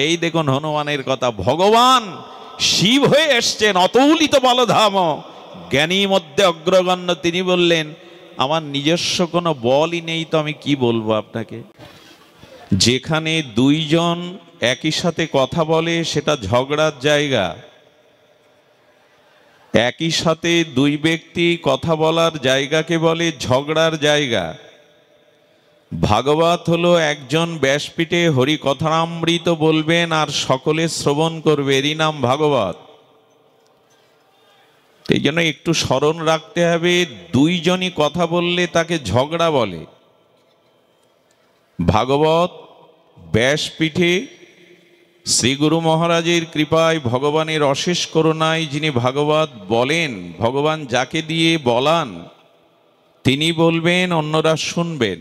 এই দেখুন হনুমানের কথা, ভগবান শিব হয়ে এসছেন অতুলিত বলধাম, জ্ঞানী মধ্যে অগ্রগণ্য। তিনি বললেন আমার নিজস্ব কোনো বলই নেই, তো আমি কি বলবো আপনাকে। যেখানে দুইজন একই সাথে কথা বলে সেটা ঝগড়ার জায়গা, একই সাথে দুই ব্যক্তি কথা বলার জায়গাকে বলে ঝগড়ার জায়গা। ভাগবত হলো একজন ব্যাসপীঠে হরি কথামৃত বলবেন আর সকলে শ্রবণ করবে, এরই নাম ভাগবত। এই জন্য একটু স্মরণ রাখতে হবে, দুইজনই কথা বললে তাকে ঝগড়া বলে। ভাগবত ব্যাসপীঠে শ্রী গুরু মহারাজের কৃপায়, ভগবানের অশেষ করুণায় যিনি ভাগবত বলেন, ভগবান যাকে দিয়ে বলান তিনি বলবেন, অন্যরা শুনবেন।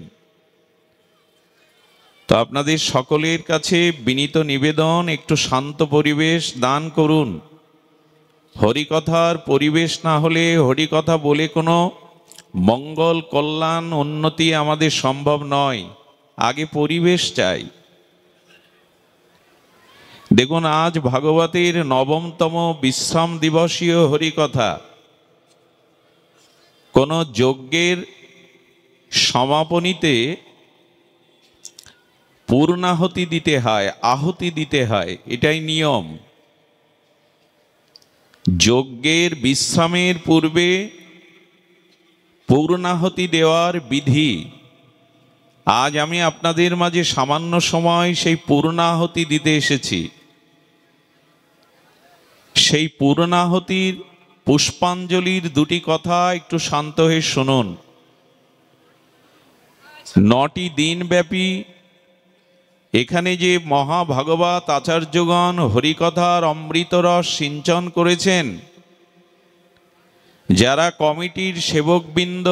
তো আপনাদের সকলের কাছে বিনীত নিবেদন, একটু শান্ত পরিবেশ দান করুন। হরিকথার পরিবেশ না হলে হরিকথা বলে কোনো মঙ্গল কল্যাণ উন্নতি আমাদের সম্ভব নয়। আগে পরিবেশ চাই। দেখুন আজ ভাগবতের নবমতম বিশ্রাম দিবসীয় হরিকথা। কোন যজ্ঞের সমাপনীতে পূর্ণাহুতি দিতে হয়, আহুতি দিতে হয়, এটাই নিয়ম। যজ্ঞের বিশ্রামের পূর্বে পূর্ণাহুতি দেওয়ার বিধি। আজ আমি আপনাদের মাঝে সামান্য সময় সেই পূর্ণাহুতি দিতে এসেছি। সেই পূর্ণাহুতির পুষ্পাঞ্জলির দুটি কথা একটু শান্ত হয়ে শুনুন। 9টি দিন ব্যাপী এখানে যে মহাভাগবত আচার্যগণ হরিকথার অমৃতরস সিঞ্চন করেছেন, যারা কমিটির সেবকবৃন্দ,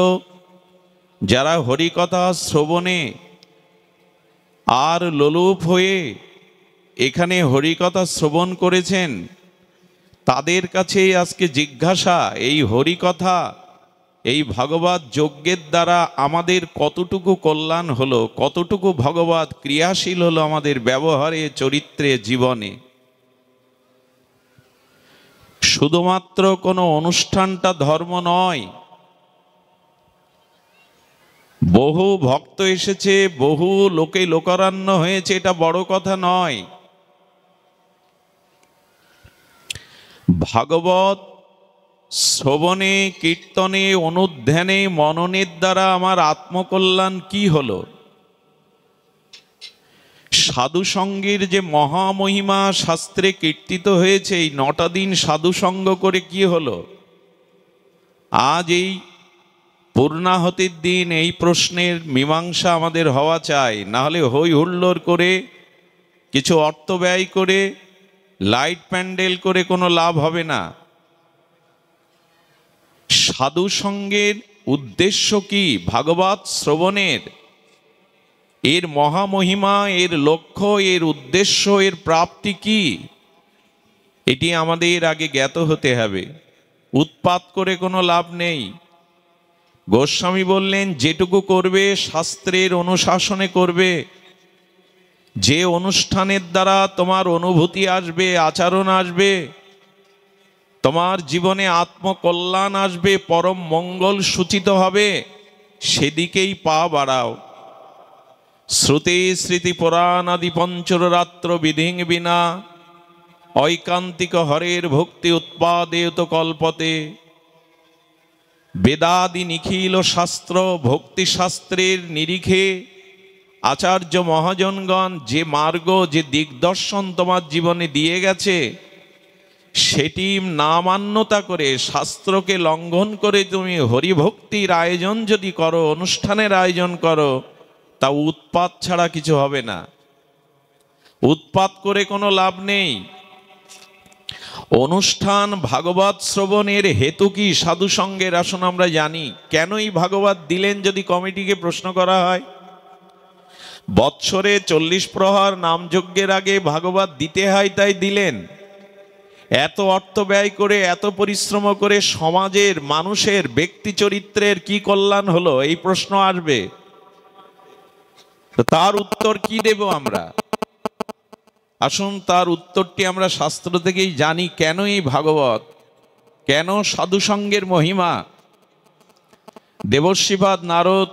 যারা হরিকথা শ্রবণে আর লোলুপ হয়ে এখানে হরিকথা শ্রবণ করেছেন, তাদের কাছে আজকে জিজ্ঞাসা, এই হরিকথা, এই ভাগবত যজ্ঞের দ্বারা আমাদের কতটুকু কল্যাণ হলো, কতটুকু ভগবত ক্রিয়াশীল হলো আমাদের ব্যবহারে, চরিত্রে, জীবনে। শুধুমাত্র কোনো অনুষ্ঠানটা ধর্ম নয়। বহু ভক্ত এসেছে, বহু লোকে লোকারণ্য হয়েছে, এটা বড় কথা নয়। ভাগবত শ্রবণে, কীর্তনে, অনুধ্যানে, মননের দ্বারা আমার আত্মকল্যাণ কি হলো? সাধু সঙ্গের যে মহামহিমা শাস্ত্রে কীর্তিত হয়েছে, এই 9টা দিন সাধু সঙ্গ করে কি হলো? আজ এই পূর্ণাহুতির দিন এই প্রশ্নের মীমাংসা আমাদের হওয়া চাই। না হলে হই হুল্লোড় করে, কিছু অর্থ ব্যয় করে, লাইট প্যান্ডেল করে কোনো লাভ হবে না। সাধু সঙ্গের উদ্দেশ্য কি? ভাগবত শ্রবণের এর মহামহিমা, এর লক্ষ্য, এর উদ্দেশ্য, এর প্রাপ্তি কি, এটি আমাদের আগে জ্ঞাত হতে হবে। উৎপাত করে কোনো লাভ নেই। গোস্বামী বললেন, যেটুকু করবে শাস্ত্রের অনুশাসনে করবে। যে অনুষ্ঠানের দ্বারা তোমার অনুভূতি আসবে, আচরণ আসবে, তোমার জীবনে আত্মকল্যাণ আসবে, পরম মঙ্গল সূচিত হবে, সেদিকেই পা বাড়াও। শ্রুতি স্মৃতি পুরাণ আদি পঞ্চরাত্র বিধিং বিনা ঐকান্তিক হরের ভক্তি উৎপাদেয়ত কল্পতে। বেদাদি নিখিল শাস্ত্র, ভক্তি শাস্ত্রের নিরিখে আচার্য মহাজনগণ যে মার্গ, যে দিগদর্শন তোমার জীবনে দিয়ে গেছে, সেটি না মান্যতা করে, শাস্ত্রকে লঙ্ঘন করে তুমি হরিভক্তির আয়োজন যদি করো, অনুষ্ঠানের আয়োজন করো, তা উৎপাত ছাড়া কিছু হবে না। উৎপাত করে কোনো লাভ নেই। অনুষ্ঠান ভাগবত শ্রবণের হেতু কি? সাধু সঙ্গের। আসুন আমরা জানি কেনই ভাগবত দিলেন। যদি কমিটিকে প্রশ্ন করা হয়, বৎসরে 40 প্রহর নামযজ্ঞের আগে ভাগবত দিতে হয়, তাই দিলেন। এত অর্থ ব্যয় করে, এত পরিশ্রম করে সমাজের মানুষের ব্যক্তি চরিত্রের কি কল্যাণ হলো, এই প্রশ্ন আসবে। তার উত্তর কি দেব আমরা? আসুন তার উত্তরটি আমরা শাস্ত্র থেকেই জানি। কেন এই ভাগবত, কেন সাধুসঙ্গের মহিমা? দেবর্ষিপাদ নারদ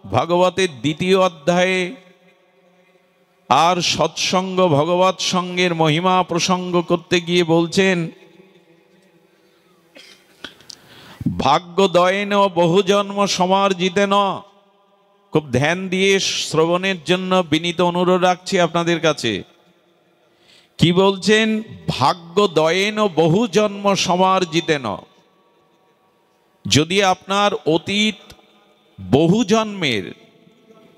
ভাগবতের 2য় অধ্যায়ে আর সৎসঙ্গ ভগবৎ সঙ্গের মহিমা প্রসঙ্গ করতে গিয়ে বলছেন, ভাগ্যদয়েন বহুজন্ম সমার্জিতেন। খুব ধ্যান দিয়ে শ্রবণের জন্য বিনীত অনুরোধ রাখছি আপনাদের কাছে। কি বলছেন? ভাগ্যদয়েন বহুজন্ম সমার্জিতেন। যদি আপনার অতীত বহু জন্মের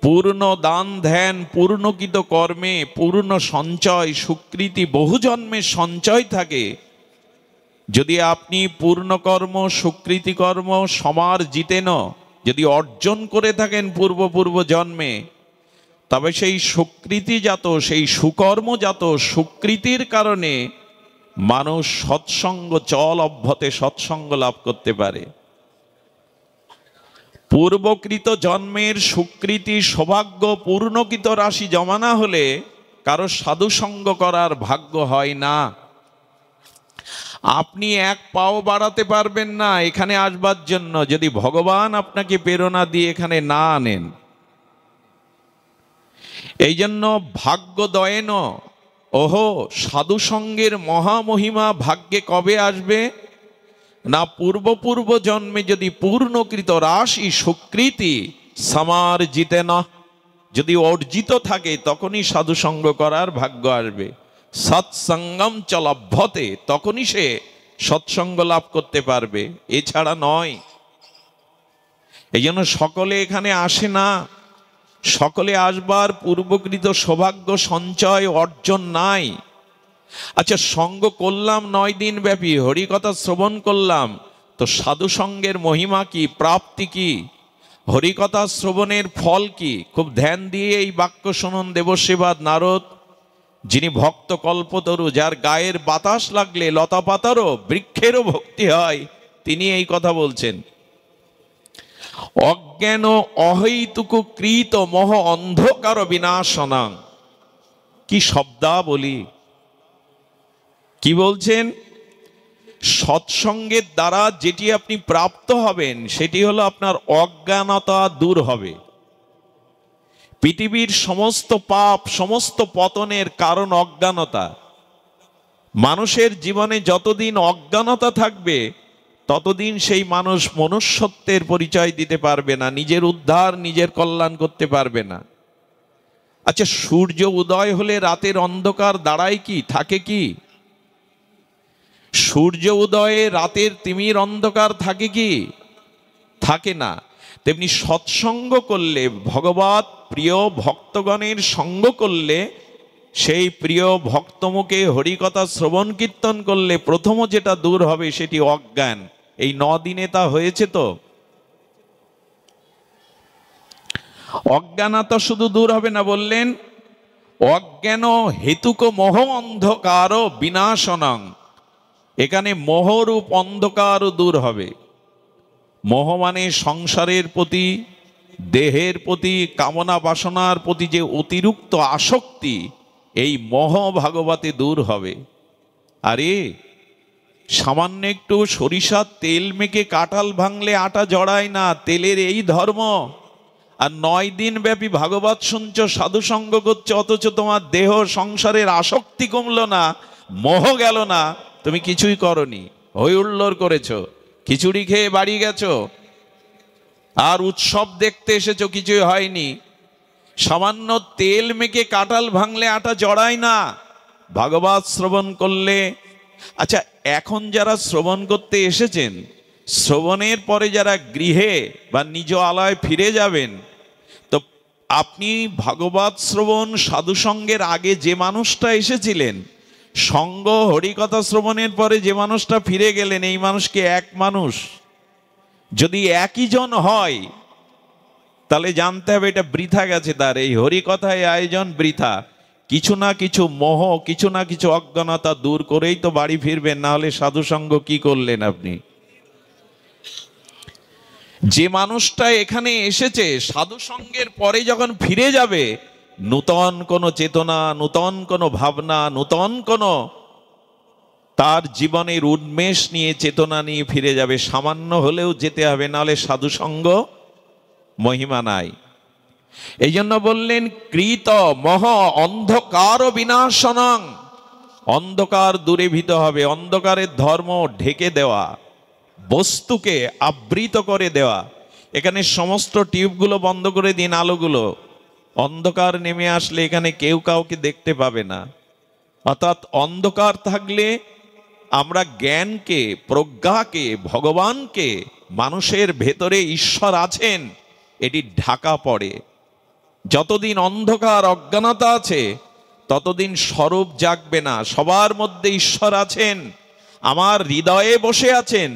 পূর্ণ দান ধ্যান, পূর্ণকৃত কর্মে পূর্ণ সঞ্চয় সুকৃতি বহু জন্মের সঞ্চয় থাকে, যদি আপনি পূর্ণ কর্ম সুকৃতি কর্ম সমার্জিতেন যদি অর্জন করে থাকেন পূর্ব জন্মে, তবে সেই সুকৃতিজাত, সেই সুকর্মজাত সুকৃতির কারণে মানুষ সৎসঙ্গ চল অভ্যতে সৎসঙ্গ লাভ করতে পারে। পূর্বকৃত জন্মের সুকৃতি সৌভাগ্য পূর্ণকৃত রাশি জমা না হলে কারো সাধুসঙ্গ করার ভাগ্য হয় না। আপনি এক পাও বাড়াতে পারবেন না এখানে আসবার জন্য যদি ভগবান আপনাকে প্রেরণা দিয়ে এখানে না আনেন। এই জন্য ভাগ্যদয়েন, ওহো সাধুসঙ্গের মহামহিমা ভাগ্যে কবে আসবে না? পূর্ব জন্মে যদি পূর্ণকৃত রাশি সুকৃতি সমার্জিতে না যদি অর্জিত থাকে, তখনই সাধুসঙ্গ করার ভাগ্য আসবে। সৎসঙ্গম চলভ্যতে, তখনই সে সৎসঙ্গ লাভ করতে পারবে, এছাড়া নয়। এই জন্য সকলে এখানে আসে না, সকলে আসবার পূর্বকৃত সৌভাগ্য সঞ্চয় অর্জন নাই। আচ্ছা, সঙ্গ করলাম 9 দিন ব্যাপী, হরিকথা শ্রবণ করলাম, তো সাধুসঙ্গের মহিমা কি, প্রাপ্তি কি, হরিকথা শ্রবণের ফল কি? খুব ধ্যান দিয়ে এই বাক্য শুনুন। দেবর্ষিপাদ নারদ, যিনি ভক্ত কল্পতরু, যার গায়ের বাতাস লাগলে লতা পাতারও বৃক্ষেরও ভক্তি হয়, তিনি এই কথা বলছেন। অজ্ঞান অহৈতুক কৃত মোহ অন্ধকার বিনাশনাং। কি শব্দাবলী! কি বলছেন? সৎসঙ্গের দ্বারা যেটি আপনি প্রাপ্ত হবেন সেটি হলো আপনার অজ্ঞানতা দূর হবে। পৃথিবীর সমস্ত পাপ সমস্ত পতনের কারণ অজ্ঞানতা। মানুষের জীবনে যতদিন অজ্ঞানতা থাকবে ততদিন সেই মানুষ মনুষ্যত্বের পরিচয় দিতে পারবে না, নিজের উদ্ধার নিজের কল্যাণ করতে পারবে না। আচ্ছা, সূর্য উদয় হলে রাতের অন্ধকার দাঁড়ায় কি, থাকে কি? সূর্য উদয়ে রাতের তিমির অন্ধকার থাকে কি? থাকে না। তেমনি সৎসঙ্গ করলে, ভগবৎ প্রিয় ভক্তগণের সঙ্গ করলে, সেই প্রিয় ভক্তমুখে হরিকথা শ্রবণ কীর্তন করলে প্রথম যেটা দূর হবে সেটি অজ্ঞান। এই 9 দিনে তা হয়েছে। তো অজ্ঞানতা শুধু দূর হবে না, বললেন অজ্ঞান হেতুক মোহ অন্ধকার বিনাশনং। এখানে মোহরূপ অন্ধকারও দূর হবে। মোহ মানে সংসারের প্রতি, দেহের প্রতি, কামনা বাসনার প্রতি যে অতিরিক্ত আসক্তি, এই মোহ ভাগবতে দূর হবে। আরে সামান্য একটু সরিষার তেল মেখে কাঁঠাল ভাঙলে আটা জড়ায় না, তেলের এই ধর্ম। আর 9 দিন ব্যাপী ভাগবত শুনছ, সাধুসঙ্গ করছো, অথচ তোমার দেহ সংসারের আসক্তি কমলো না, মোহ গেল না, তুমি কিছুই করনি, হই হুল্লোড় করেছো, খিচুড়ি খেয়ে বাড়ি গেছো, আর উৎসব দেখতে এসেছো, কিছুই হয়নি। সামান্য তেল মেখে কাঁঠাল ভাঙলে আটা জড়ায় না, ভাগবত শ্রবণ করলে। আচ্ছা, এখন যারা শ্রবণ করতে এসেছেন, শ্রবণের পরে যারা গৃহে বা নিজ আলয় ফিরে যাবেন, তো আপনি ভাগবত শ্রবণ সাধুসঙ্গের আগে যে মানুষটা এসেছিলেন, সঙ্গ হরিকথা শ্রবণের পরে যে মানুষটা ফিরে গেলেন, এই মানুষকে এক মানুষ যদি একই জন হয়, তাহলে জানতে হবে এটা বৃথা গেছে তার, এই হরিকথায় আয়োজন বৃথা। কিছু না কিছু মোহ, কিছু না কিছু অজ্ঞানতা দূর করেই তো বাড়ি ফিরবেন, না হলে সাধুসঙ্গ কি করলেন আপনি? যে মানুষটা এখানে এসেছে সাধুসঙ্গের পরে যখন ফিরে যাবে, নূতন কোনো চেতনা, নূতন কোনো ভাবনা, নূতন কোনো তার জীবনের উন্মেষ নিয়ে, চেতনা নিয়ে ফিরে যাবে। সামান্য হলেও যেতে হবে, নাহলে সাধুসঙ্গ মহিমা নাই। এই জন্য বললেন কৃত মহ অন্ধকার বিনাশনং, অন্ধকার দূরীভূত হবে। অন্ধকারের ধর্ম ঢেকে দেওয়া, বস্তুকে আবৃত করে দেওয়া। এখানে সমস্ত টিউবগুলো বন্ধ করে দিন, আলোগুলো। অন্ধকার নেমে আসলে এখানে কেউ কাউকে দেখতে পাবে না। অর্থাৎ অন্ধকার থাকলে আমরা জ্ঞানকে, প্রজ্ঞাকে, ভগবানকে, মানুষের ভেতরে ঈশ্বর আছেন, এটি ঢাকা পড়ে। যতদিন অন্ধকার, অজ্ঞানতা আছে, ততদিন স্বরূপ জাগবে না। সবার মধ্যে ঈশ্বর আছেন, আমার হৃদয়ে বসে আছেন।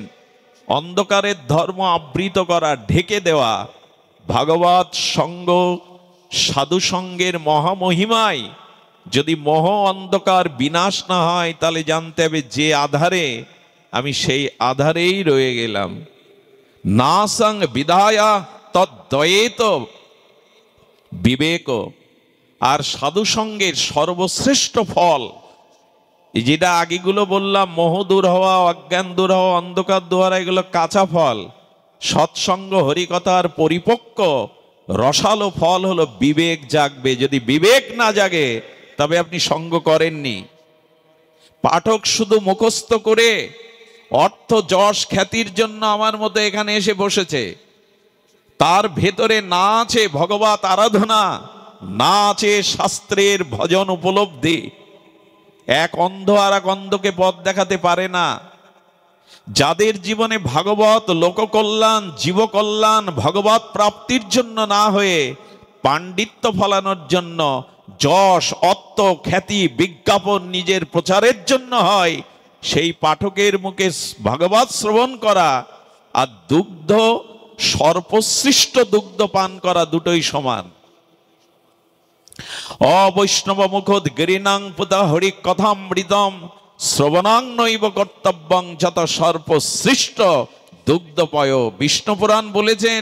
অন্ধকারের ধর্ম আবৃত করা, ঢেকে দেওয়া, ভাগবত সঙ্গ, সাধু সঙ্গের মহামহিমায় যদি মোহ অন্ধকার বিনাশ না হয়, তাহলে জানতে হবে যে আধারে, আমি সেই আধারেই রয়ে গেলাম। না সং বিধায়া তদ্বয়েত বিবেক। আর সাধু সঙ্গের সর্বশ্রেষ্ঠ ফল, যেটা আগেগুলো বললাম, মোহ দূর হওয়া, অজ্ঞান দূর হওয়া, অন্ধকার দূর হওয়া, এগুলো কাঁচা ফল। সৎসঙ্গ হরিকথার পরিপক্ক রসালো ফল হলো বিবেক জাগবে। যদি বিবেক না জাগে, তবে আপনি সঙ্গ করেননি। পাঠক শুধু মুখস্থ করে অর্থ, যশ, খ্যাতির জন্য আমার মতো এখানে এসে বসেছে। তার ভেতরে না আছে ভগবত আরাধনা, না আছে শাস্ত্রের ভজন উপলব্ধি। এক অন্ধ আর এক অন্ধকে পথ দেখাতে পারে না। যাদের জীবনে ভাগবত, লোককল্যাণ, জীবকল্যাণ, ভগবত প্রাপ্তির জন্য না হয়ে পাণ্ডিত্য ফলানোর জন্য, যশ, অর্থ, খ্যাতি, বিজ্ঞাপন নিজের প্রচারের জন্য হয়, সেই পাঠকের মুখে ভাগবত শ্রবণ করা আর দুগ্ধ, সর্বশ্রেষ্ঠ দুগ্ধ পান করা দুটোই সমান। অবৈষ্ণব মুখোদ গিরিনাং পুতা হরি কথামৃতম শ্রবণাং নৈব কর্তব্যং যত সর্বশ্রেষ্ঠ দুগ্ধপয়। বিষ্ণু পুরাণ বলেছেন,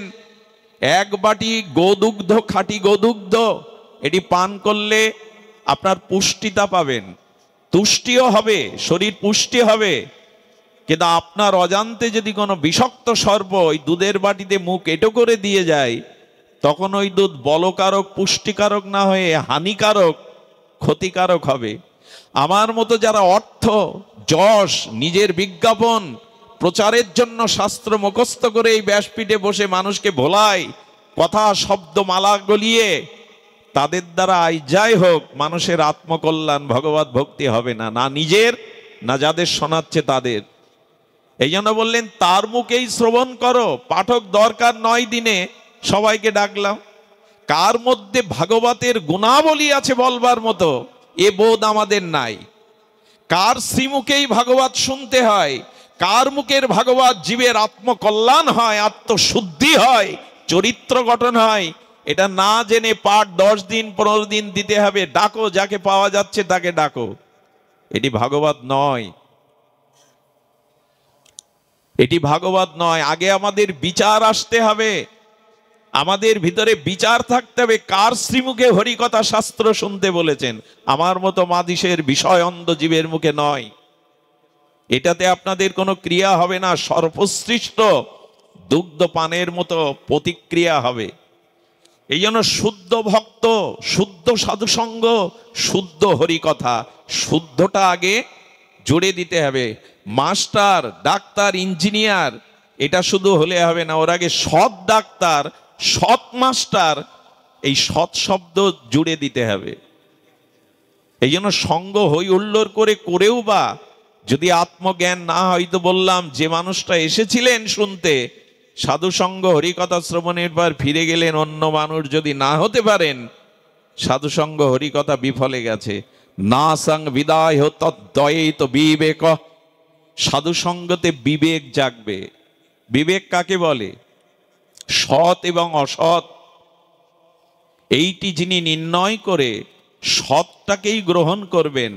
এক বাটি গোদুগ্ধ, খাঁটি গোদুগ্ধ, এটি পান করলে আপনার পুষ্টিতা পাবেন, তুষ্টিও হবে, শরীর পুষ্টি হবে। কিন্তু আপনার অজান্তে যদি কোনো বিষাক্ত সর্প ওই দুধের বাটিতে মুখ এঁটো করে দিয়ে যায়, তখন ওই দুধ বলকারক, পুষ্টিকারক না হয়ে হানিকারক, ক্ষতিকারক হবে। আমার মতো যারা অর্থ, যশ, নিজের বিজ্ঞাপন প্রচারের জন্য শাস্ত্র মুখস্থ করে এই ব্যাসপীঠে বসে মানুষকে ভোলায়, কথা শব্দ মালা গলিয়ে, তাদের দ্বারা যাই হোক মানুষের আত্মকল্যাণ, ভগবত ভক্তি হবে না, না নিজের, না যাদের শোনাচ্ছে তাদের। এই জন্য বললেন তার মুখেই শ্রবণ করো। পাঠক দরকার নয়, দিনে সবাইকে ডাকলাম। কার মধ্যে ভাগবতের গুণাবলী আছে বলবার মতো, এ বোধ আমাদের নাই। কার শ্রীমুখেই ভাগবত শুনতে হয়, কার মুখের ভাগবত জীবের আত্মকল্যাণ হয়, আত্মশুদ্ধি হয়, চরিত্র গঠন হয়, এটা না জেনে পাঠ 10 দিন 15 দিন দিতে হবে। ডাকো, যাকে পাওয়া যাচ্ছে তাকে ডাকো। এটি ভাগবত নয়, এটি ভাগবত নয়। আগে আমাদের বিচার আসতে হবে, আমাদের ভিতরে বিচার থাকতে হবে। কার শ্রীমুখে হরিকথা শাস্ত্র শুনতে বলেছেন? আমার মতো মাদিসের বিষয় অন্ধ জীবের মুখে নয়। এটাতে আপনাদের কোনো ক্রিয়া হবে না, সর্বশ্রেষ্ঠ দুগ্ধ পানের মতো প্রতিক্রিয়া হবে। এই জন্য শুদ্ধ ভক্ত, শুদ্ধ সাধুসঙ্গ, শুদ্ধ হরিকথা, শুদ্ধটা আগে জুড়ে দিতে হবে। মাস্টার, ডাক্তার, ইঞ্জিনিয়ার, এটা শুধু হলে হবে না, ওর আগে সৎ ডাক্তার, সৎ মাস্টার, এই সৎ শব্দ জুড়ে দিতে হবে। এই জন্য সঙ্গ হই হুল্লোড় করে করেও বা যদি আত্মজ্ঞান না হয়, তো বললাম যে মানুষটা এসেছিলেন শুনতে, সাধু সঙ্গ হরিকথা শ্রবণের পর ফিরে গেলেন, অন্য মানুষ যদি না হতে পারেন, সাধু সঙ্গ হরিকথা বিফলে গেছে। না সং বিদায় তদ্বয়েত বিবেক। সাধু সঙ্গতে বিবেক জাগবে। বিবেক কাকে বলে? সৎ এবং অসৎ এইটি যিনি নির্ণয় করে সৎটাকেই গ্রহণ করবেন,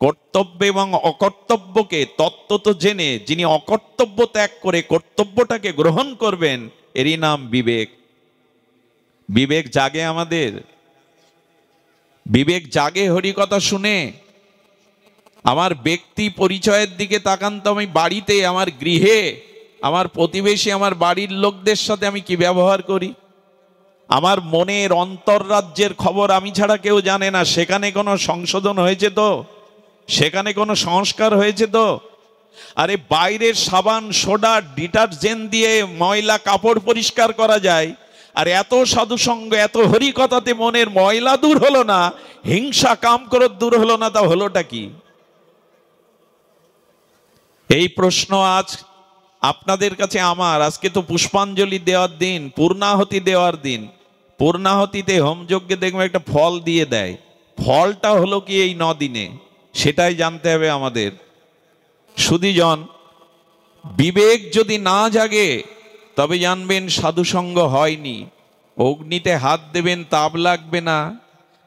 কর্তব্য এবং অকর্তব্যকে তত্ত্বত জেনে যিনি অকর্তব্য ত্যাগ করে কর্তব্যটাকে গ্রহণ করবেন, এরই নাম বিবেক। বিবেক জাগে আমাদের? বিবেক জাগে হরিকথা শুনে। আমার ব্যক্তি পরিচয়ের দিকে তাকান তো, আমি বাড়িতে, আমার গৃহে, আমার প্রতিবেশী, আমার বাড়ির লোকদের সাথে আমি কি ব্যবহার করি। আমার মনের অন্তর্রাজ্যের খবর আমি ছাড়া কেউ জানে না। সেখানে কোনো সংশোধন হয়েছে তো? সেখানে কোনো সংস্কার হয়েছে তো? আরে বাইরের সাবান, সোডা, ডিটারজেন্ট দিয়ে ময়লা কাপড় পরিষ্কার করা যায়, আর এত সাধুসঙ্গ, এত হরিকথাতে মনের ময়লা দূর হলো না, হিংসা কাম ক্রোধ দূর হলো না, তা হলোটা কি? এই প্রশ্ন আজ আপনাদের কাছে আমার। আজকে তো পুষ্পাঞ্জলি দেওয়ার দিন, পূর্ণাহতি দেওয়ার দিন। পূর্ণাহতিতে হোমযজ্ঞে দেখবে একটা ফল দিয়ে দেয়। ফলটা হলো কি এই 9 দিনে, সেটাই জানতে হবে আমাদের। সুধীজন, বিবেক যদি না জাগে তবে জানবেন সাধুসঙ্গ হয়নি। অগ্নিতে হাত দেবেন, তাপ লাগবে না।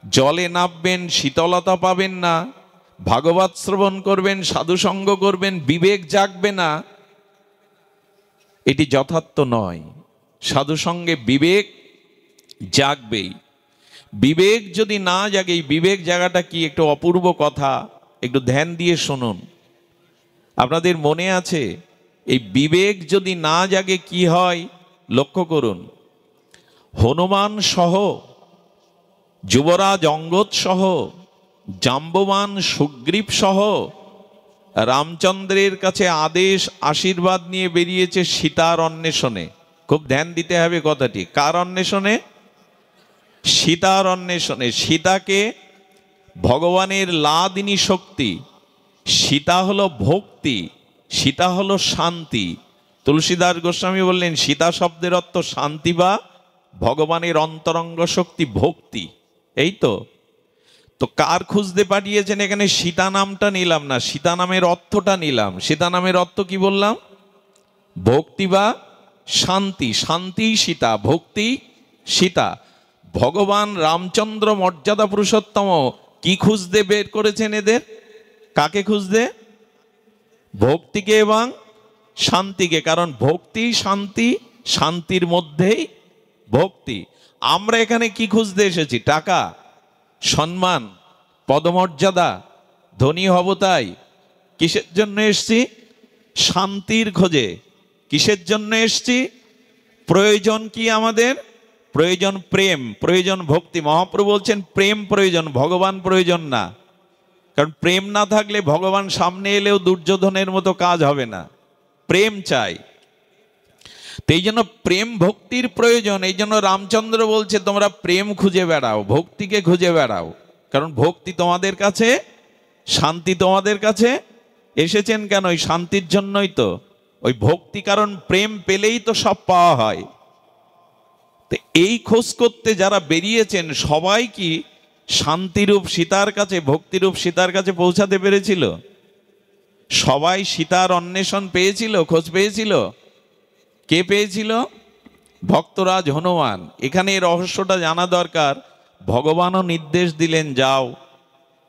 জলে নামবেন, শীতলতা পাবেন না। ভাগবত শ্রবণ করবেন, সাধুসঙ্গ করবেন, বিবেক জাগবে না। এটি যথার্থ নয়। সাধুসঙ্গে বিবেক জাগবেই। বিবেক যদি না জাগে, বিবেক জাগাটা কি একটু অপূর্ব কথা, একটু ধ্যান দিয়ে শুনুন। আপনাদের মনে আছে এই বিবেক যদি না জাগে কি হয়? লক্ষ্য করুন। হনুমান সহ, যুবরাজ অঙ্গদ সহ, জাম্ববান সুগ্রীব সহ রামচন্দ্রের কাছে আদেশ আশীর্বাদ নিয়ে বেরিয়েছে সীতার অন্বেষণে। খুব ধ্যান দিতে হবে কথাটি। কার অন্বেষণে? সীতার অন্বেষণে। সীতাকে ভগবানের লাদিনী শক্তি, সীতা হলো ভক্তি, সীতা হলো শান্তি। তুলসীদাস গোস্বামী বললেন সীতা শব্দের অর্থ শান্তি বা ভগবানের অন্তরঙ্গ শক্তি, ভক্তি। এই তো। তো কার খুঁজতে পাঠিয়েছেন? এখানে সীতা নামটা নিলাম না, সীতা নামের অর্থটা নিলাম। সীতা নামের অর্থ কি বললাম? ভক্তি বা শান্তি। শান্তি সীতা, ভক্তি সীতা। ভগবান রামচন্দ্র মর্যাদা পুরুষোত্তম কি খুঁজতে বের করেছেন এদের? কাকে খুঁজতে? ভক্তিকে এবং শান্তিকে। কারণ ভক্তি শান্তি, শান্তির মধ্যেই ভক্তি। আমরা এখানে কি খুঁজতে এসেছি? টাকা, সম্মান, পদমর্যাদা, ধনী হব তাই। কিসের জন্য এসছি? শান্তির খোঁজে। কিসের জন্য এসছি? প্রয়োজন কি আমাদের? প্রয়োজন প্রেম, প্রয়োজন ভক্তি। মহাপ্রভু বলছেন প্রেম প্রয়োজন, ভগবান প্রয়োজন না। কারণ প্রেম না থাকলে ভগবান সামনে এলেও দুর্যোধনের মতো কাজ হবে না। প্রেম চাই। তো এই জন্য প্রেম ভক্তির প্রয়োজন। এই জন্য রামচন্দ্র বলছে তোমরা প্রেম খুঁজে বেড়াও, ভক্তিকে খুঁজে বেড়াও। কারণ ভক্তি তোমাদের কাছে, শান্তি তোমাদের কাছে এসেছেন কেন? ওই শান্তির জন্যই তো। ওই ভক্তি, কারণ প্রেম পেলেই তো সব পাওয়া হয়। তো এই খোঁজ করতে যারা বেরিয়েছেন সবাই কি শান্তিরূপ সীতার কাছে, ভক্তিরূপ সীতার কাছে পৌঁছাতে পেরেছিল? সবাই সীতার অন্বেষণ পেয়েছিল, খোঁজ পেয়েছিল? কে পেয়েছিল? ভক্তরাজ হনুমান। এখানে এই রহস্যটা জানা দরকার। ভগবানও নির্দেশ দিলেন যাও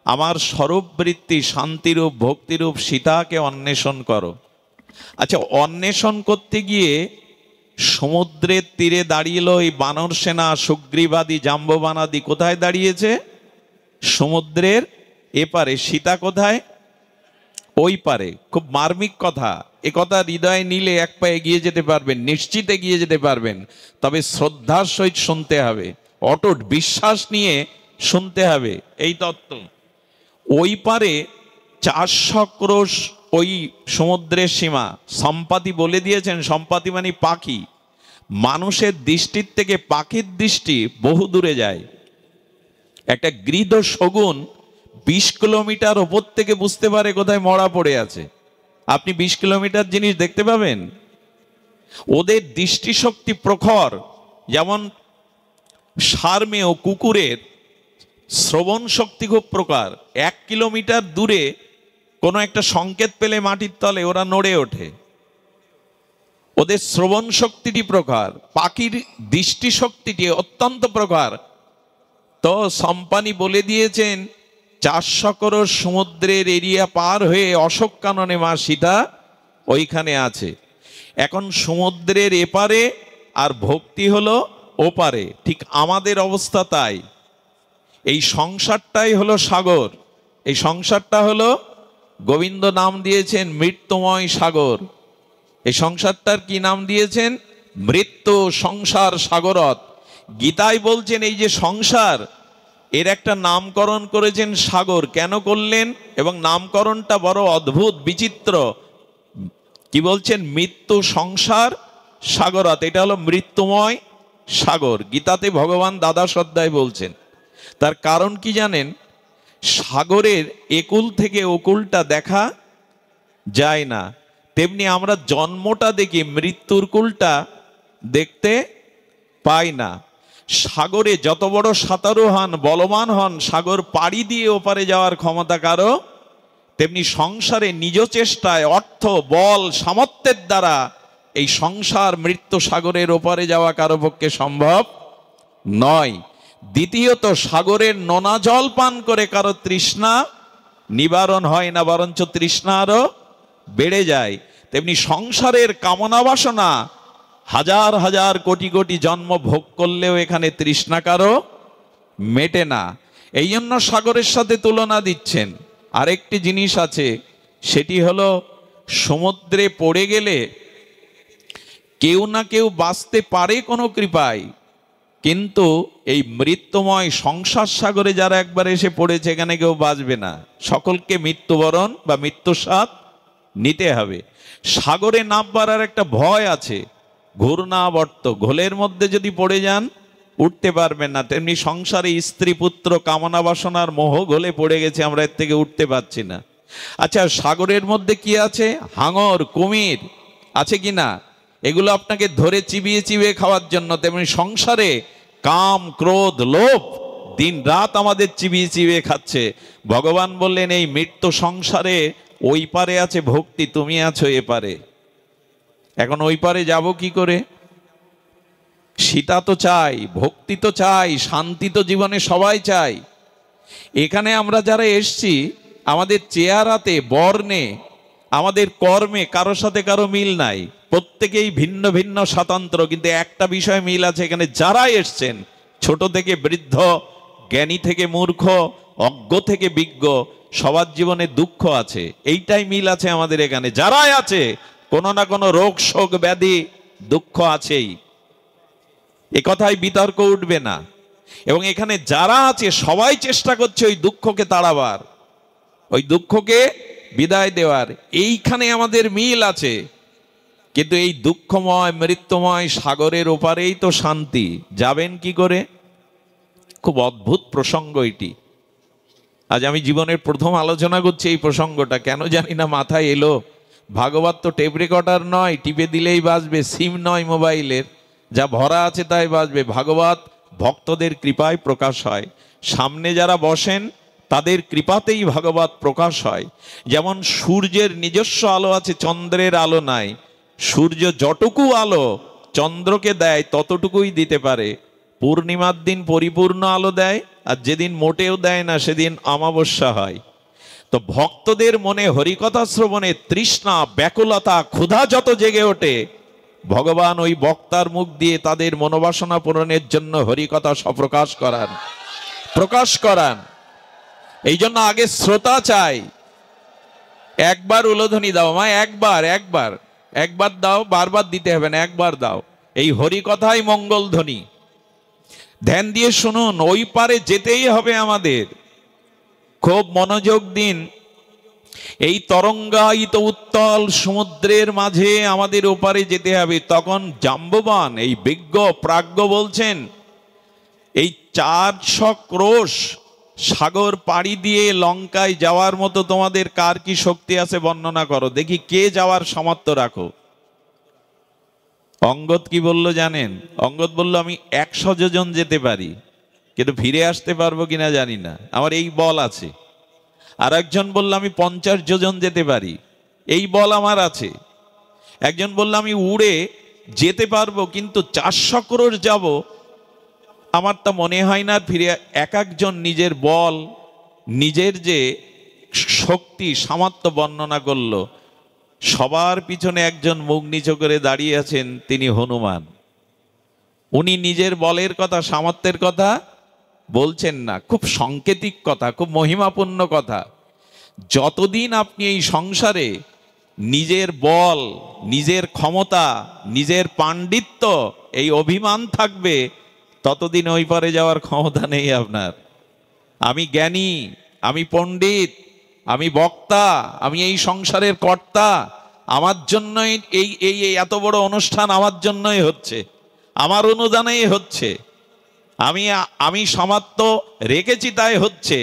আমার স্বরূপবৃত্তি শান্তিরূপ ভক্তিরূপ সীতাকে অন্বেষণ করো। আচ্ছা, অন্বেষণ করতে গিয়ে সমুদ্রের তীরে দাঁড়িয়েল এই বানর সেনা, সুগ্রীবাদী, জাম্ববানাদি কোথায় দাঁড়িয়েছে? সমুদ্রের এপারে। সীতা কোথায়? ওই পারে। খুব মার্মিক কথা। এ কথা হৃদয়ে নিলে এক পা এগিয়ে যেতে পারবেন, নিশ্চিত এগিয়ে যেতে পারবেন। তবে শ্রদ্ধার সহিত শুনতে হবে, অটুট বিশ্বাস নিয়ে শুনতে হবে এই তত্ত্ব। ওই পারে 400 ক্রোশ ওই সমুদ্রের সীমা। সম্পাতি বলে দিয়েছেন, সম্পাতি মানে পাখি। মানুষের দৃষ্টির থেকে পাখির দৃষ্টি বহু দূরে যায়। একটা গৃধ শগুন 20 কিলোমিটার ওপর থেকে বুঝতে পারে কোথায় মরা পড়ে আছে। আপনি 20 কিলোমিটার জিনিস দেখতে পাবেন। ওদের দৃষ্টিশক্তি প্রখর। যেমন ষাঁড় ও কুকুরের শ্রবণ শক্তি খুব প্রকার। 1 কিলোমিটার দূরে কোনো একটা সংকেত পেলে মাটির তলে ওরা নড়ে ওঠে। ওদের শ্রবণ শক্তিটি প্রকার, পাখির দৃষ্টিশক্তিটি অত্যন্ত প্রকার। তো সম্পানি বলে দিয়েছেন 400 ক্রোশ সমুদ্রের এরিয়া পার হয়ে অশোক কাননে মা সীতা ওইখানে আছে। এখন সমুদ্রের এপারে আর ভক্তি হলো ওপারে। ঠিক আমাদের অবস্থা তাই। এই সংসারটাই হলো সাগর। এই সংসারটা হলো, গোবিন্দ নাম দিয়েছেন মৃত্যুময় সাগর। এই সংসারটার কি নাম দিয়েছেন? মৃত্যু সংসার সাগরত। গীতায় বলছেন এই যে সংসার, এর একটা নামকরণ করেছেন সাগর। কেন করলেন? এবং নামকরণটা বড় অদ্ভুত বিচিত্র। কি বলছেন? মৃত্যু সংসার সাগরত, এটা হলো মৃত্যুময় সাগর। গীতাতে ভগবান দ্বাদশ অধ্যায় বলছেন। তার কারণ কি জানেন? সাগরের একুল থেকে ওকুলটা দেখা যায় না, তেমনি আমরা জন্মটা দেখি, মৃত্যুর কুলটা দেখতে পাই না। সাগরে যত বড় সাঁতারু হন, বলবান হন, সাগর পাড়ি দিয়ে ওপারে যাওয়ার ক্ষমতা কারো, তেমনি সংসারে নিজ চেষ্টায়, অর্থ, বল, সামর্থ্যের দ্বারা এই সংসার মৃত্যু সাগরের ওপারে যাওয়া কারো পক্ষে সম্ভব নয়। দ্বিতীয়ত, সাগরের নোনা জল পান করে কারো তৃষ্ণা নিবারণ হয় না, বরঞ্চ তৃষ্ণা আরো বেড়ে যায়। তেমনি সংসারের কামনা বাসনা হাজার হাজার কোটি কোটি জন্ম ভোগ করলেও এখানে তৃষ্ণা কারো মেটে না। এই জন্য সাগরের সাথে তুলনা দিচ্ছেন। আরেকটি জিনিস আছে, সেটি হলো সমুদ্রে পড়ে গেলে কেউ না কেউ বাঁচতে পারে কোনো কৃপায়, কিন্তু এই মৃত্যুময় সংসার সাগরে যারা একবার এসে পড়েছে, এখানে কেউ বাঁচবে না। সকলকে মৃত্যুবরণ বা মৃত্যুস্বাদ নিতে হবে। সাগরে নামবার আর একটা ভয় আছে, ঘূর্ণাবর্ত, ঘোলের মধ্যে যদি পড়ে যান উঠতে পারবেন না। তেমনি সংসারে স্ত্রী পুত্র কামনা বাসনার মোহ ঘোলে পড়ে গেছে, আমরা এর থেকে উঠতে পারছি না। আচ্ছা, সাগরের মধ্যে কি আছে? হাঙর, কুমির আছে কি না? এগুলো আপনাকে ধরে চিবিয়ে চিবিয়ে খাওয়ার জন্য। তেমনি সংসারে কাম, ক্রোধ, লোভ দিন রাত আমাদের চিবিয়ে চিবিয়ে খাচ্ছে। ভগবান বললেন এই মৃত্যু সংসারে ওই পারে আছে ভক্তি, তুমি আছো এপারে। এখন ওই পারে যাব কি করে? সীতা তো চাই, ভক্তি তো চাই, শান্তি তো জীবনে সবাই চাই। এখানে আমরা যারা এসছি, আমাদের চেহারাতে, বর্ণে, আমাদের কর্মে কারোর সাথে কারো মিল নাই। প্রত্যেকেই ভিন্ন ভিন্ন স্বতন্ত্র, কিন্তু একটা বিষয় মিল আছে। এখানে যারা এসছেন, ছোট থেকে বৃদ্ধ, জ্ঞানী থেকে মূর্খ, অজ্ঞ থেকে বিজ্ঞ, সবার জীবনে দুঃখ আছে। এইটাই মিল আছে আমাদের এখানে। যারাই আছে, কোনো না কোনো রোগ, শোক, ব্যাধি, দুঃখ আছেই। এ কথায় বিতর্ক উঠবে না। এবং এখানে যারা আছে সবাই চেষ্টা করছে ওই দুঃখকে তাড়াবার, ওই দুঃখকে বিদায় দেওয়ার। এইখানে আমাদের মিল আছে। কিন্তু এই দুঃখময় মৃত্যুময় সাগরের ওপারেই তো শান্তি, যাবেন কি করে? খুব অদ্ভুত প্রসঙ্গ এটি। আজ আমি জীবনের প্রথম আলোচনা করছি এই প্রসঙ্গটা, কেন জানি না মাথায় এলো। ভাগবত তো টেপ রেকর্ডার নয়, টিপে দিলেই বাজবে, সিম নয় মোবাইলের, যা ভরা আছে তাই বাজবে। ভাগবত ভক্তদের কৃপায় প্রকাশ হয়। সামনে যারা বসেন তাদের কৃপাতেই ভাগবত প্রকাশ হয়। যেমন সূর্যের নিজস্ব আলো আছে, চন্দ্রের আলো নাই। সূর্য যতটুকু আলো চন্দ্রকে দেয় ততটুকুই দিতে পারে। পূর্ণিমার দিন পরিপূর্ণ আলো দেয়, আর যেদিন মোটেও দেয় না সেদিন অমাবস্যা হয়। তো ভক্তদের মনে হরিকথা শ্রবণে তৃষ্ণা, ব্যাকুলতা, ক্ষুধা যত জেগে ওঠে, ভগবান ওই বক্তার মুখ দিয়ে তাদের মনোবাসনা পূরণের জন্য হরিকথা সপ্রকাশ প্রকাশ করান। এই জন্য আগে শ্রোতা চাই। একবার উলোধ্বনি দাও মা, একবার দাও, বারবার দিতে হবে না, একবার দাও। এই হরিকথাই মঙ্গল ধ্বনি। ধ্যান দিয়ে শুনুন, ওই পারে যেতেই হবে আমাদের। খুব মনোযোগ দিন। এই তরঙ্গায়িত উত্তল সমুদ্রের মাঝে আমাদের ওপারে যেতে হবে। তখন জাম্ববান, এই বিজ্ঞ প্রাজ্ঞ বলছেন, এই 400 ক্রোশ সাগর পাড়ি দিয়ে লঙ্কায় যাওয়ার মতো তোমাদের কার কি শক্তি আছে বর্ণনা করো দেখি, কে যাওয়ার সামর্থ্য রাখো। অঙ্গদ কি বলল জানেন? অঙ্গদ বলল আমি 100 যোজন যেতে পারি, কিন্তু ফিরে আসতে পারবো কিনা জানি না, আমার এই বল আছে। আর একজন বলল আমি 50 যোজন যেতে পারি, এই বল আমার আছে। একজন বলল আমি উড়ে যেতে পারবো, কিন্তু 400 ক্রোশ যাব, আমার তা মনে হয় না ফিরে। এক একজন নিজের বল, নিজের যে শক্তি সামর্থ্য বর্ণনা করলো। সবার পিছনে একজন মুখ নিচু করে দাঁড়িয়ে আছেন, তিনি হনুমান। উনি নিজের বলের কথা, সামর্থ্যের কথা বলছেন না। খুব সাংকেতিক কথা, খুব মহিমাপূর্ণ কথা। যতদিন আপনি এই সংসারে নিজের বল, নিজের ক্ষমতা, নিজের পাণ্ডিত্য, এই অভিমান থাকবে, ততদিন ওই পারে যাওয়ার ক্ষমতা নেই আপনার। আমি জ্ঞানী, আমি পণ্ডিত, আমি বক্তা, আমি এই সংসারের কর্তা, আমার জন্যই এই এই এই এত বড় অনুষ্ঠান আমার জন্যই হচ্ছে, আমার অনুদানেই হচ্ছে, আমি সামর্থ্য রেখেছি তাই হচ্ছে।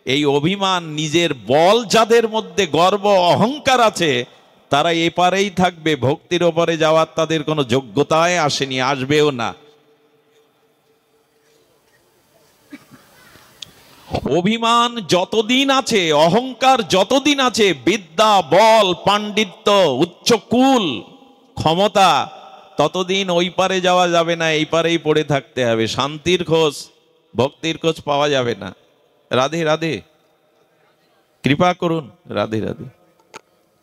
এই অভিমান, নিজের বল, যাদের মধ্যে গর্ব অহংকার আছে, তারা এপারেই থাকবে, ভক্তির ওপরে যাওয়ার তাদের কোনো যোগ্যতায় আসেনি, আসবেও না। অভিমান যতদিন আছে, অহংকার যতদিন আছে, বিদ্যা, বল, পাণ্ডিত্য, উচ্চকুল, ক্ষমতা, ততদিন ওই পারে যাওয়া যাবে না, এই পারেই পড়ে থাকতে হবে। শান্তির খোঁজ, ভক্তির খোঁজ পাওয়া যাবে না। রাধে রাধে, কৃপা করুন। রাধে রাধে,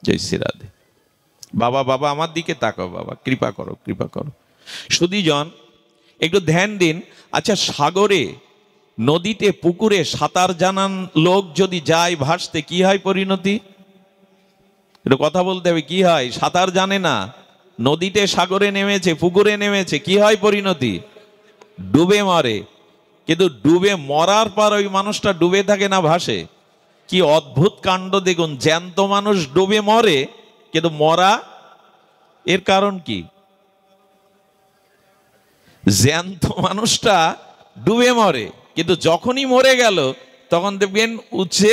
জয় শ্রী রাধে। বাবা বাবা আমার দিকে তাকাও, বাবা কৃপা করো, কৃপা করো। সুধীজন একটু ধ্যান দিন। আচ্ছা, সাগরে, নদীতে, পুকুরে সাঁতার জানান লোক যদি যায় ভাসতে, কি হয় পরিণতি? একটু কথা বলতে হবে, কি হয়? সাঁতার জানে না, নদীতে, সাগরে নেমেছে, পুকুরে নেমেছে, কি হয় পরিণতি? ডুবে মরে। কিন্তু ডুবে মরার পর ওই মানুষটা ডুবে থাকে না, ভাসে। কি অদ্ভুত কাণ্ড দেখুন, জ্যান্ত মানুষ ডুবে মরে, কিন্তু মরা, এর কারণ কি? জ্যান্ত মানুষটা ডুবে মরে, কিন্তু যখনই মরে গেল তখন দেখবেন উঠছে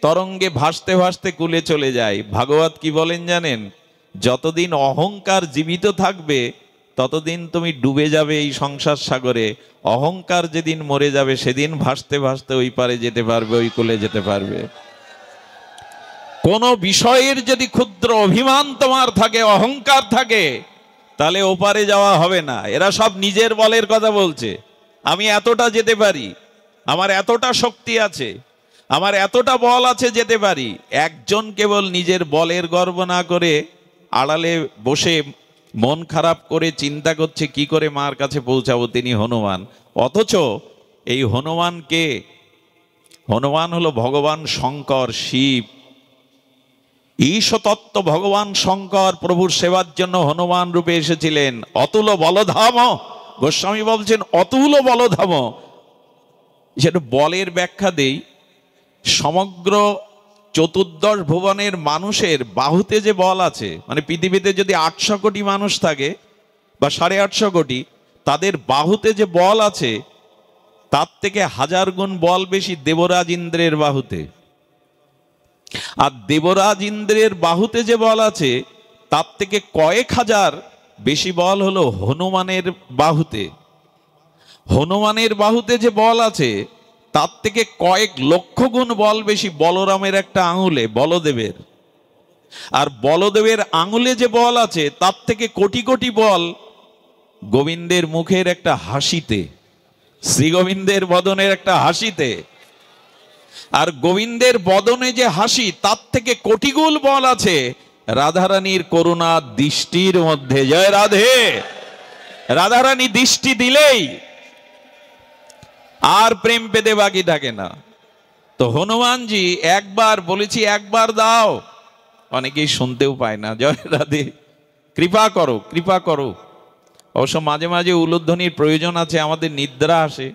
তরঙ্গে ভাসতে ভাসতে কুলে চলে যায়। ভাগবত কি বলেন জানেন? যতদিন অহংকার জীবিত থাকবে ততদিন তুমি ডুবে যাবে এই সংসার সাগরে। অহংকার যেদিন মরে যাবে সেদিন ভাসতে ভাসতে ওই পারে যেতে পারবে, ওই কুলে যেতে পারবে। কোন বিষয়ের যদি ক্ষুদ্র অভিমান তোমার থাকে, অহংকার থাকে, তাহলে ওপারে যাওয়া হবে না। এরা সব নিজের বলের কথা বলছে, আমি এতটা যেতে পারি, আমার এতটা শক্তি আছে, আমার এতটা বল আছে, যেতে পারি। একজন কেবল নিজের বলের গর্ব না করে আড়ালে বসে মন খারাপ করে চিন্তা করছে কি করে মার কাছে পৌঁছাবো, তিনি হনুমান। অথচ এই হনুমান কে? হনুমান হলো ভগবান শঙ্কর, শিব। ঈশতত্ত্ব ভগবান শঙ্কর প্রভুর সেবার জন্য হনুমান রূপে এসেছিলেন। অতুল বলধাম, গোস্বামী বলছেন অতুল বলধাম। সেটা বলের ব্যাখ্যা দেই। সমগ্র চতুর্দশ ভুবনের মানুষের বাহুতে যে বল আছে, মানে পৃথিবীতে যদি 800 কোটি মানুষ থাকে বা 850 কোটি, তাদের বাহুতে যে বল আছে তার থেকে 1000 গুণ বল বেশি দেবরাজ ইন্দ্রের বাহুতে। আর দেবরাজ ইন্দ্রের বাহুতে যে বল আছে তার থেকে কয়েক হাজার বেশি বল হলো হনুমানের বাহুতে। হনুমানের বাহুতে যে বল আছে তার থেকে কয়েক লক্ষ গুণ বল বেশি বলরামের একটা আঙুলে, বলদেবের। আর বলদেবের আঙুলে যে বল আছে তার থেকে কোটি কোটি বল গোবিন্দের মুখের একটা হাসিতে, শ্রী গোবিন্দের বদনের একটা হাসিতে। আর গোবিন্দের বদনে যে হাসি তার থেকে কোটি গুণ বল আছে রাধারানীর করুণা দৃষ্টির মধ্যে। জয় রাধে। রাধারানী দৃষ্টি দিলেই আর প্রেম পেতে বাকি থাকে না। তো হনুমানজি একবার বলেছি, একবার দাও, অনেকেই শুনতেও পায় না। জয় রাধে, কৃপা করো, কৃপা করো। অবশ্য মাঝে মাঝে উলুধ্বনির প্রয়োজন আছে, আমাদের নিদ্রা আসে,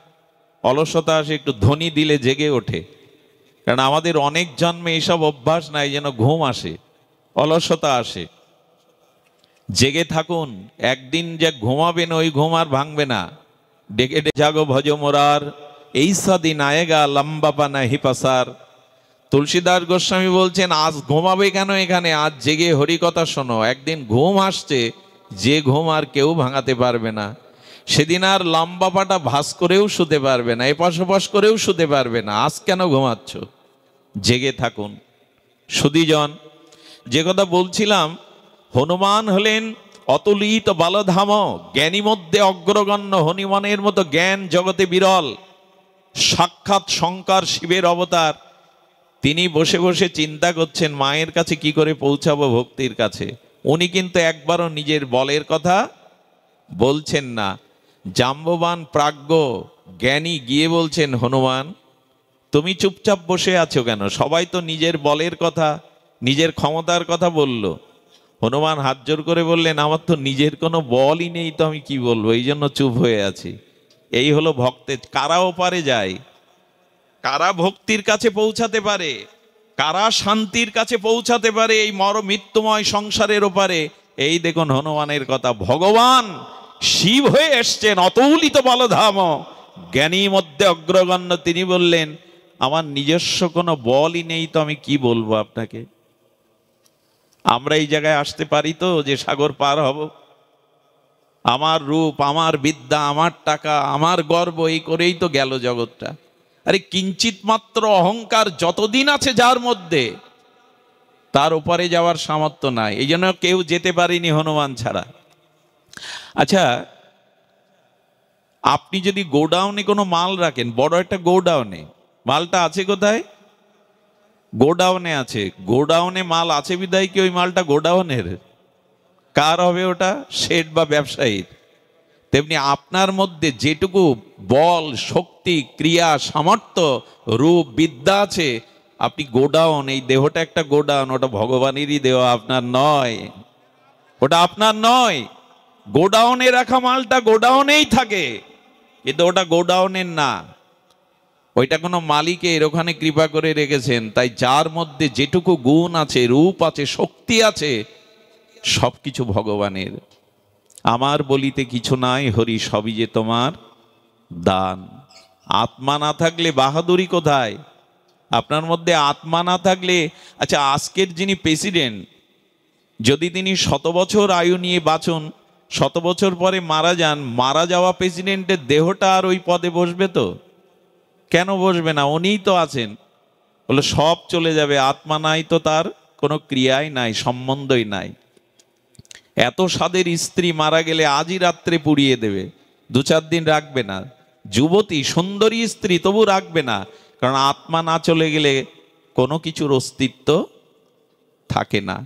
অলসতা আসে, একটু ধ্বনি দিলে জেগে ওঠে। কারণ আমাদের অনেক জন্মে এইসব অভ্যাস নাই, যেন ঘুম আসে, অলসতা আসে। জেগে থাকুন, একদিন যে ঘুমাবেন ওই ঘুম আর ভাঙবে না। ডেকে ডেকে জাগো ভজ মোরার, এই সাদিন আয়েগা লম্বা পানা হিপাসার। তুলসীদাস গোস্বামী বলছেন আজ ঘুমাবে কেন এখানে, আজ জেগে হরিকথা শোনো। একদিন ঘুম আসছে যে ঘুম আর কেউ ভাঙাতে পারবে না। সেদিন আর লম্বা পাটা ভাস করেও শুতে পারবে না, এপাশ ওপাশ করেও শুতে পারবে না। আজ কেন ঘুমাচ্ছ? জেগে থাকুন। সুধীজন, যে কথা বলছিলাম, হনুমান হলেন অতুলিত বালধাম, জ্ঞানী মধ্যে অগ্রগণ্য। হনুমানের মতো জ্ঞান জগতে বিরল। সাক্ষাৎ শঙ্কর শিবের অবতার। তিনি বসে বসে চিন্তা করছেন মায়ের কাছে কি করে পৌঁছাবো ভক্তির কাছে। উনি কিন্তু একবারও নিজের বলের কথা বলছেন না। জাম্ববান প্রাজ্ঞ জ্ঞানী গিয়ে বলছেন, হনুমান তুমি চুপচাপ বসে আছো কেন? সবাই তো নিজের বলের কথা, নিজের ক্ষমতার কথা বলল। হনুমান হাত জোর করে বললেন, আমার তো নিজের কোনো বলই নেই, তো আমি কি বলবো, এই জন্য চুপ হয়ে আছি। এই হলো ভক্তের। কারা ওপারে যায়, কারা ভক্তির কাছে পৌঁছাতে পারে, কারা শান্তির কাছে পৌঁছাতে পারে এই মৃত্যুময় সংসারের ওপারে? এই দেখুন হনুমানের কথা। ভগবান শিব হয়ে এসছেন, অতৌলিত বলধাম, জ্ঞানী মধ্যে অগ্রগণ্য। তিনি বললেন, আমার নিজস্ব কোনো বলই নেই, তো আমি কি বলবো আপনাকে? আমরা এই জায়গায় আসতে পারি তো যে সাগর পার হব? আমার রূপ, আমার বিদ্যা, আমার টাকা, আমার গর্ব, এই করেই তো গেল জগৎটা। আরে কিঞ্চিত মাত্র অহংকার যতদিন আছে যার মধ্যে, তার উপরে যাওয়ার সামর্থ্য নাই। এই জন্য কেউ যেতে পারেনি হনুমান ছাড়া। আচ্ছা, আপনি যদি গোডাউনে কোনো মাল রাখেন, বড় একটা গোডাউনে, মালটা আছে কোথায়? গোডাউনে আছে। গোডাউনে মাল আছে বিদায় কি ওই মালটা গোডাউনের? কার হবে ওটা? শেড বা ব্যবসায়ীর। তেমনি আপনার মধ্যে যেটুকু বল, শক্তি, ক্রিয়া, সামর্থ্য, রূপ, বিদ্যা আছে, আপনি গোডাউন। এই দেহটা একটা গোডাউন, ওটা ভগবানেরই দেওয়া, আপনার নয়। ওটা আপনার নয়। গোডাউনে রাখা মালটা গোডাউনেই থাকে, কিন্তু ওটা গোডাউনের না। ওইটা কোনো মালিকের ওখানে কৃপা করে রেখেছেন। তাই যার মধ্যে যেটুকু গুণ আছে, রূপ আছে, শক্তি আছে, সবকিছু ভগবানের। আমার বলিতে কিছু নাই, হরি সবই যে তোমার দান। আত্মা না থাকলে বাহাদুরি কোথায়? আপনার মধ্যে আত্মা না থাকলে, আচ্ছা আজকের যিনি প্রেসিডেন্ট, যদি তিনি 100 বছর আয়ু নিয়ে বাঁচুন, 100 বছর পরে মারা যান, মারা যাওয়া প্রেসিডেন্টের দেহটা আর ওই পদে বসবে তো? কেন বসবে না? উনিই তো আছেন। বলে সব চলে যাবে, আত্মা নাই তো তার কোনো ক্রিয়াই নাই, সম্বন্ধই নাই। এত স্বাদের স্ত্রী মারা গেলে আজই রাত্রে পুড়িয়ে দেবে, 2-4 দিন রাখবে না। যুবতী সুন্দরী স্ত্রী তবু রাখবে না, কারণ আত্মা না চলে গেলে কোনো কিছুর অস্তিত্ব থাকে না।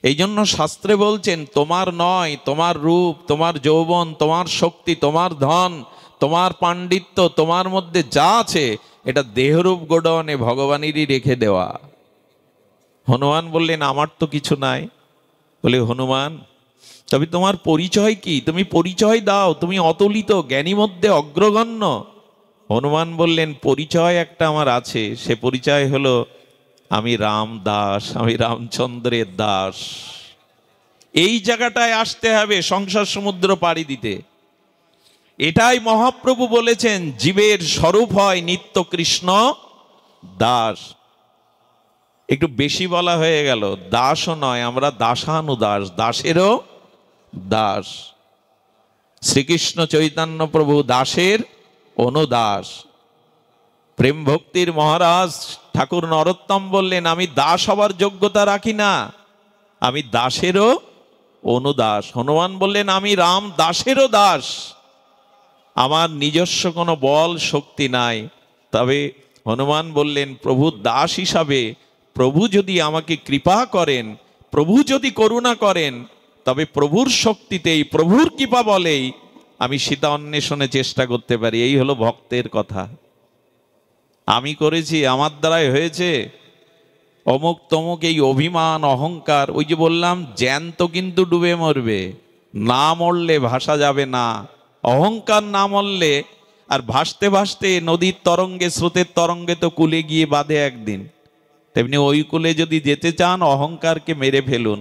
এই জন্য শাস্ত্রে বলছেন, তোমার নয়, তোমার রূপ, তোমার যৌবন, তোমার শক্তি, তোমার ধন, তোমার পাণ্ডিত্য, তোমার মধ্যে যা আছে, এটা দেহরূপ গোডাউনে ভগবানেরই রেখে দেওয়া। হনুমান বললেন, আমার তো কিছু নাই। বলে, হনুমান তবে তোমার পরিচয় কি? তুমি পরিচয় দাও, তুমি অতুলিত, জ্ঞানী মধ্যে অগ্রগণ্য। হনুমান বললেন, পরিচয় একটা আমার আছে, সে পরিচয় হলো আমি রাম দাস, আমি রামচন্দ্রের দাস। এই জায়গাটায় আসতে হবে সংসার সমুদ্র পাড়ি দিতে। এটাই মহাপ্রভু বলেছেন, জীবের স্বরূপ হয় নিত্য কৃষ্ণ দাস। একটু বেশি বলা হয়ে গেল, দাসও নয়, আমরা দাসানুদাস, দাসেরও দাস। শ্রীকৃষ্ণ চৈতন্য প্রভু দাসের অনুদাস। প্রেম ভক্তির মহারাজ ঠাকুর নরোত্তম বললেন, আমি দাস হবার যোগ্যতা রাখি না, আমি দাসেরও অনুদাস। হনুমান বললেন, আমি রাম দাসেরও দাস, আমার নিজস্ব কোনো বল শক্তি নাই। তবে হনুমান বললেন, প্রভু দাস হিসাবে প্রভু যদি আমাকে কৃপা করেন, প্রভু যদি করুণা করেন, তবে প্রভুর শক্তিতেই, প্রভুর কৃপা বলেই আমি সীতা অন্বেষণে চেষ্টা করতে পারি। এই হলো ভক্তের কথা। আমি করেছি, আমার দ্বারাই হয়েছে, অমুক তমুক, এই অভিমান, অহংকার। ওই যে বললাম, জ্যান্ত কিন্তু ডুবে মরবে, না মরলে ভাসা যাবে না। অহংকার না মরলে, আর ভাসতে ভাসতে নদীর তরঙ্গে, স্রোতের তরঙ্গে তো কুলে গিয়ে বাঁধে একদিন। তেমনি ওই কুলে যদি যেতে চান, অহংকারকে মেরে ফেলুন।